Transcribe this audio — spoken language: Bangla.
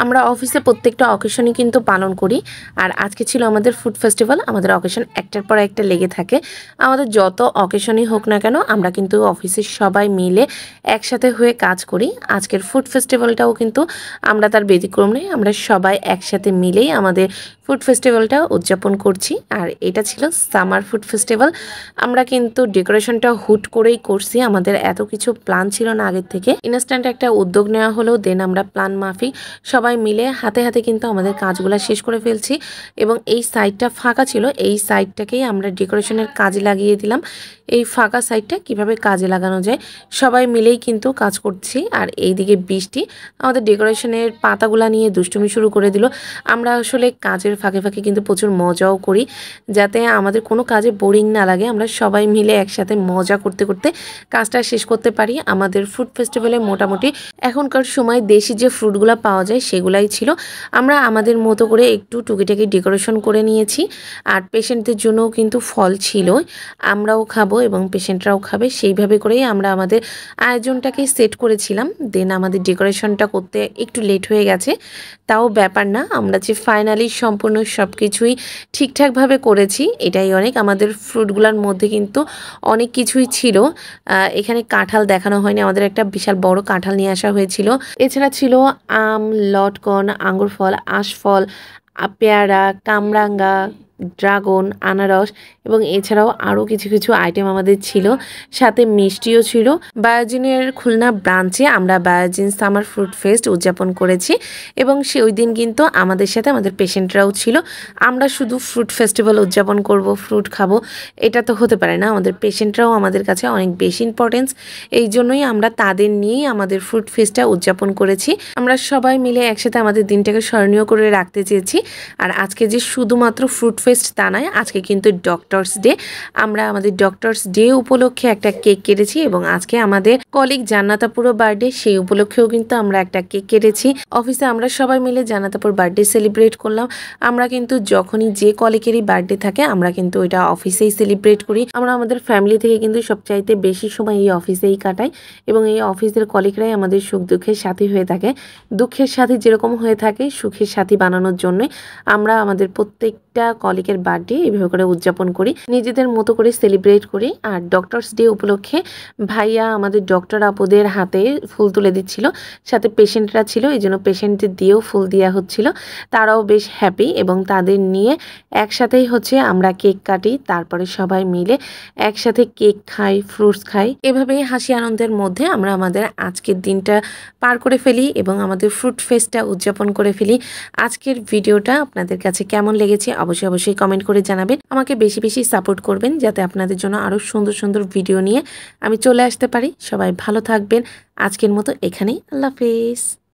আমরা অফিসে প্রত্যেকটা অকেশনই কিন্তু পালন করি। আর আজকে ছিল আমাদের ফুড ফেস্টিভ্যাল। আমাদের অকেশন একটার পর একটা লেগে থাকে। আমাদের যত অকেশনই হোক না কেন আমরা কিন্তু অফিসের সবাই মিলে একসাথে হয়ে কাজ করি। আজকের ফুড ফেস্টিভ্যালটাও কিন্তু আমরা তার ব্যতিক্রম নেই। আমরা সবাই একসাথে মিলেই আমাদের ফুড ফেস্টিভ্যালটা উদযাপন করছি। আর এটা ছিল সামার ফুড ফেস্টিভ্যাল। আমরা কিন্তু ডেকোরেশনটা হুট করেই করছি। আমাদের এত কিছু প্ল্যান ছিল না আগের থেকে। ইনস্ট্যান্ট একটা উদ্যোগ নেওয়া হলো। দেন আমরা প্ল্যান মাফিক সবাই মিলে হাতে হাতে কিন্তু আমাদের কাজগুলো শেষ করে ফেলছি। এবং এই সাইডটা ফাঁকা ছিল, এই সাইডটাকেই আমরা ডেকোরেশনের কাজে লাগিয়ে দিলাম। এই ফাঁকা সাইডটা কিভাবে কাজে লাগানো যায় সবাই মিলেই কিন্তু কাজ করছি। আর এইদিকে বৃষ্টি আমাদের ডেকোরেশনের পাতাগুলা নিয়ে দুষ্টুমি শুরু করে দিল। আমরা আসলে কাজের ফাঁকে ফাঁকে কিন্তু প্রচুর মজাও করি, যাতে আমাদের কোনো কাজে বোরিং না লাগে। আমরা সবাই মিলে একসাথে মজা করতে করতে কাজটা শেষ করতে পারি। আমাদের ফুড ফেস্টিভ্যালে মোটামুটি এখনকার সময় দেশি যে ফ্রুটগুলো পাওয়া যায় সেগুলাই ছিল। আমরা আমাদের মতো করে একটু টুকিটাকি ডেকোরেশন করে নিয়েছি। আর পেশেন্টদের জন্যও কিন্তু ফল ছিল, আমরাও খাবো এবং পেশেন্টরাও খাবে, সেইভাবে করেই আমরা আমাদের আয়োজনটাকে সেট করেছিলাম। দেন আমাদের ডেকোরেশনটা করতে একটু লেট হয়ে গেছে, তাও ব্যাপার না। আমরা যে ফাইনালি সম্পূর্ণ সব কিছুই ঠিকঠাকভাবে করেছি এটাই অনেক। আমাদের ফ্রুটগুলোর মধ্যে কিন্তু অনেক কিছুই ছিল। এখানে কাঁঠাল দেখানো হয়নি, আমাদের একটা বিশাল বড় কাঁঠাল নিয়ে আসা হয়েছিল। এছাড়া ছিল আম, লটকন, আঙ্গুর ফল, আশফল, পেয়ারা, কামরাঙ্গা, ড্রাগন, আনারস এবং এছাড়াও আরও কিছু কিছু আইটেম আমাদের ছিল। সাথে মিষ্টিও ছিল। বায়োজিনের খুলনা ব্রাঞ্চে আমরা বায়োজিন সামার ফ্রুট ফেস্ট উদযাপন করেছি এবং ওই দিন কিন্তু আমাদের সাথে আমাদের পেশেন্টরাও ছিল। আমরা শুধু ফ্রুট ফেস্টিভ্যাল উদযাপন করব, ফ্রুট খাবো, এটা তো হতে পারে না। আমাদের পেশেন্টরাও আমাদের কাছে অনেক বেশি ইম্পর্টেন্স। এই জন্যই আমরা তাদের নিয়েই আমাদের ফ্রুট ফেস্টটা উদযাপন করেছি। আমরা সবাই মিলে একসাথে আমাদের দিনটাকে স্মরণীয় করে রাখতে চেয়েছি। আর আজকে যে শুধুমাত্র ফ্রুট ফেস্ট তা নয়, আজকে কিন্তু ডক্টরস ডে। আমরা আমাদের ডক্টরস ডে উপলক্ষে একটা কেক কেটেছি এবং আজকে আমাদের কলিগ জান্নাতাপুরও বার্থডে, সেই উপলক্ষেও কিন্তু আমরা একটা কেক কেটেছি। অফিসে আমরা সবাই মিলে জান্নাতাপুর বার্থডে সেলিব্রেট করলাম। আমরা কিন্তু যখনই যে কলিগেরই বার্থডে থাকে আমরা কিন্তু ওইটা অফিসেই সেলিব্রেট করি। আমরা আমাদের ফ্যামিলি থেকে কিন্তু সবচাইতে বেশি সময় এই অফিসেই কাটাই এবং এই অফিসের কলিগরাই আমাদের সুখ দুঃখের সাথী হয়ে থাকে। দুঃখের সাথী যেরকম হয়ে থাকে সুখের সাথী বানানোর জন্যই আমরা আমাদের প্রত্যেকটা কলিগের বার্থডে এইভাবে করে উদযাপন করি, নিজেদের মতো করে সেলিব্রেট করি। আর ডক্টরস ডে উপলক্ষে ভাইয়া আমাদের ডক্টর আপুদের হাতে ফুল তুলে দিচ্ছিল, সাথে পেশেন্টরা ছিল, এই জন্য পেশেন্টদের দিয়েও ফুল দেওয়া হচ্ছিল। তারাও বেশ হ্যাপি এবং তাদের নিয়ে একসাথেই হচ্ছে আমরা কেক কাটি, তারপরে সবাই মিলে একসাথে কেক খাই, ফ্রুটস খাই। এভাবেই হাসি আনন্দের মধ্যে আমরা আমাদের আজকের দিনটা পার করে ফেলি এবং আমাদের ফ্রুট ফেস্টটা উদযাপন করে ফেলি। আজকের ভিডিওটা আপনাদের কাছে কেমন লেগেছে অবশ্যই কমেন্ট করে জানাবেন। আমাকে বেশি বেশি সাপোর্ট করবেন যাতে আপনাদের জন্য আরও সুন্দর সুন্দর ভিডিও নিয়ে আমি চলে আসতে পারি। সবাই ভালো থাকবেন। আজকের মতো এখানেই, আল্লাহ হাফেজ।